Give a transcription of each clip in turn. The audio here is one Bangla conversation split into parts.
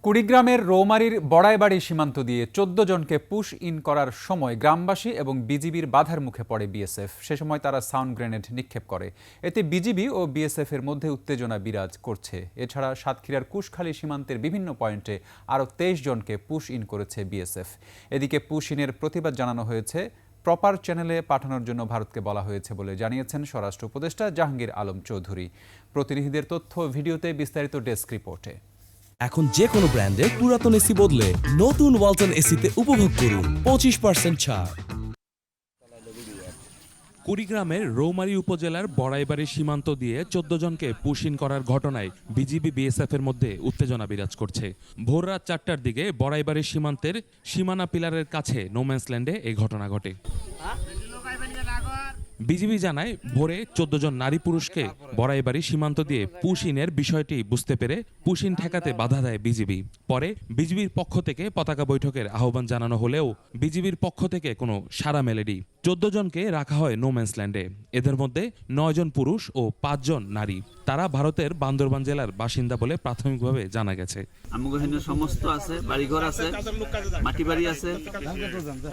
কুড়িগ্রামের রৌমারীর বড়াইবাড়ি সীমান্ত দিয়ে ১৪ জনকে পুশ ইন করার সময় গ্রামবাসী এবং বিজিবির বাধার মুখে পড়ে বিএসএফ। সে সময় তারা সাউন্ড গ্রেনেড নিক্ষেপ করে। এতে বিজিবি ও বিএসএফ এর মধ্যে উত্তেজনা বিরাজ করছে। এছাড়া সাতক্ষীরার কুশখালী সীমান্তের বিভিন্ন পয়েন্টে আরও ২৩ জনকে পুশ ইন করেছে বিএসএফ। এদিকে পুশ ইনের প্রতিবাদ জানানো হয়েছে। প্রপার চ্যানেলে পাঠানোর জন্য ভারতকে বলা হয়েছে বলে জানিয়েছেন স্বরাষ্ট্র উপদেষ্টা জাহাঙ্গীর আলম চৌধুরী। প্রতিনিধিদের তথ্য ভিডিওতে বিস্তারিত ডেস্ক রিপোর্টে। এখন যে কোনো ব্র্যান্ডের পুরাতন এসি বদলে নতুন ওয়ালটন এসিতে উপভোগ করুন ২৫% ছাড়। কুড়িগ্রামের রৌমারী উপজেলার বড়াইবাড়ি সীমান্ত দিয়ে ১৪ জনকে পুশ ইন করার ঘটনায় বিজিবি বিএসএফ এর মধ্যে উত্তেজনা বিরাজ করছে। ভোর রাত ৪টার দিকে বড়াইবাড়ি সীমান্তের সীমানা পিলারের কাছে নোম্যান্সল্যান্ডে এই ঘটনা ঘটে। বিজিবি জানায় ভোরে ১৪ জন নারী পুরুষকে বড়াইবাড়ি সীমান্ত দিয়ে পুশ ইনের বিষয়টি বুঝতে পেরে পুশ ইন ঠেকাতে বাধা দেয় বিজিবি। পরে বিজিবির পক্ষ থেকে পতাকা বৈঠকের আহ্বান জানানো হলেও বিজিবির পক্ষ থেকে কোনো সাড়া মেলেনি। ১৪ জনকে রাখা হয় নোম্যান্সল্যান্ডে। এদের মধ্যে ৯ জন পুরুষ ও ৫ জন নারী। তারা ভারতের বান্দরবান জেলার বাসিন্দা বলে প্রাথমিকভাবে জানা গেছে। আমগো সমস্ত আছে, বাড়িঘর আছে, মাটি বাড়ি আছে,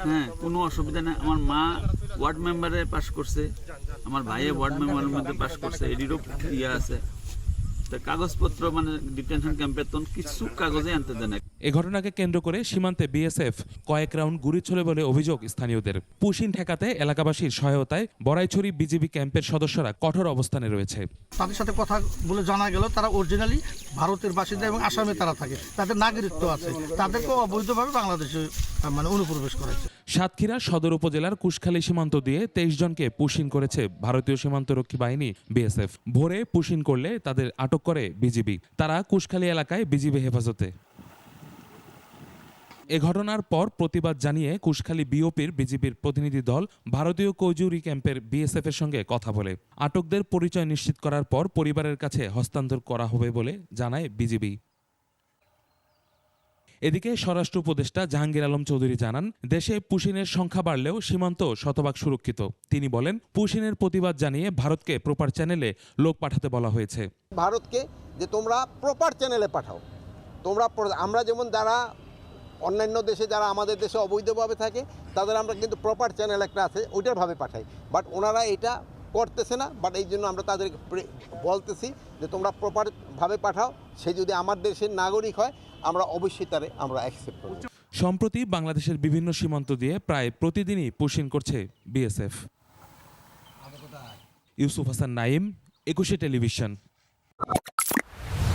হ্যাঁ, কোনো অসুবিধা নেই। আমার মা ওয়ার্ড মেম্বারে পাশ করছে, আমার ভাইয়ে ওয়ার্ড মেম্বারের মধ্যে পাশ করছে, এডিরও ইয়ে আছে। কাগজপত্র মানে ডিটেনশন ক্যাম্পের তো কিছু কাগজে আনতে দেয় না। এ ঘটনাকে কেন্দ্র করে সীমান্তে বিএসএফ কয়েক রাউন্ড গুলি ছোড়ে বলে অভিযোগ স্থানীয়দের। পুশ ইন ঠেকাতে এলাকাবাসীর সহায়তায় বড়াইছড়ি বিজিবি ক্যাম্পের সদস্যরা কঠোর অবস্থানে রয়েছে। তাদের সাথে কথা বলে জানা গেল তারা অরিজিনালি ভারতের বাসিন্দা এবং আসামে তারা থাকে, তাদের নাগরিকত্ব আছে, তাদেরকেও অবৈধভাবে বাংলাদেশে মানে অনুপ্রবেশ করেছে। সাতক্ষীরা সদর উপজেলার কুশখালী সীমান্ত দিয়ে ২৩ জনকে পুশ ইন করেছে ভারতীয় সীমান্তরক্ষী বাহিনী বিএসএফ। ভোরে পুশ ইন করলে তাদের আটক করে বিজিবি। তারা কুশখালী এলাকায় বিজিবি হেফাজতে। এ ঘটনার পর প্রতিবাদ জানিয়ে কুশখালী বিওপির বিজিবির প্রতিনিধি দল ভারতীয় কৌজুরি ক্যাম্পের বিএসএফ এর সঙ্গে কথা বলে আটকদের পরিচয় নিশ্চিত করার পর পরিবারের কাছে হস্তান্তর করা হবে বলে জানায় বিজিবি। এদিকে স্বরাষ্ট্র উপদেষ্টা জাহাঙ্গীর আলম চৌধুরী জানান, দেশে পুশিনের সংখ্যা বাড়লেও সীমান্ত শতভাগ সুরক্ষিত। তিনি বলেন, পুশিনের প্রতিবাদ জানিয়ে ভারতকে প্রপার চ্যানেলে লোক পাঠাতে বলা হয়েছে। ভারতকে যে তোমরা প্রপার চ্যানেলে পাঠাও। আমরা যেমন যারা অন্যান্য দেশে যারা আমাদের দেশে অবৈধভাবে থাকে তাদের আমরা কিন্তু প্রপার চ্যানেল একটা আছে ওইটার ভাবে পাঠাই, বাট ওনারা এটা করতেছে না। বাট এই জন্য আমরা তাদেরকে বলতেছি যে তোমরা প্রপারভাবে পাঠাও। সে যদি আমার দেশের নাগরিক হয় আমরা অবশ্যই তারে আমরা অ্যাকসেপ্ট করব। সম্প্রতি বাংলাদেশের বিভিন্ন সীমান্ত দিয়ে প্রায় প্রতিদিনই পুশ ইন করছে বিএসএফ। ইউসুফ হাসান নাইম, ২১ টেলিভিশন।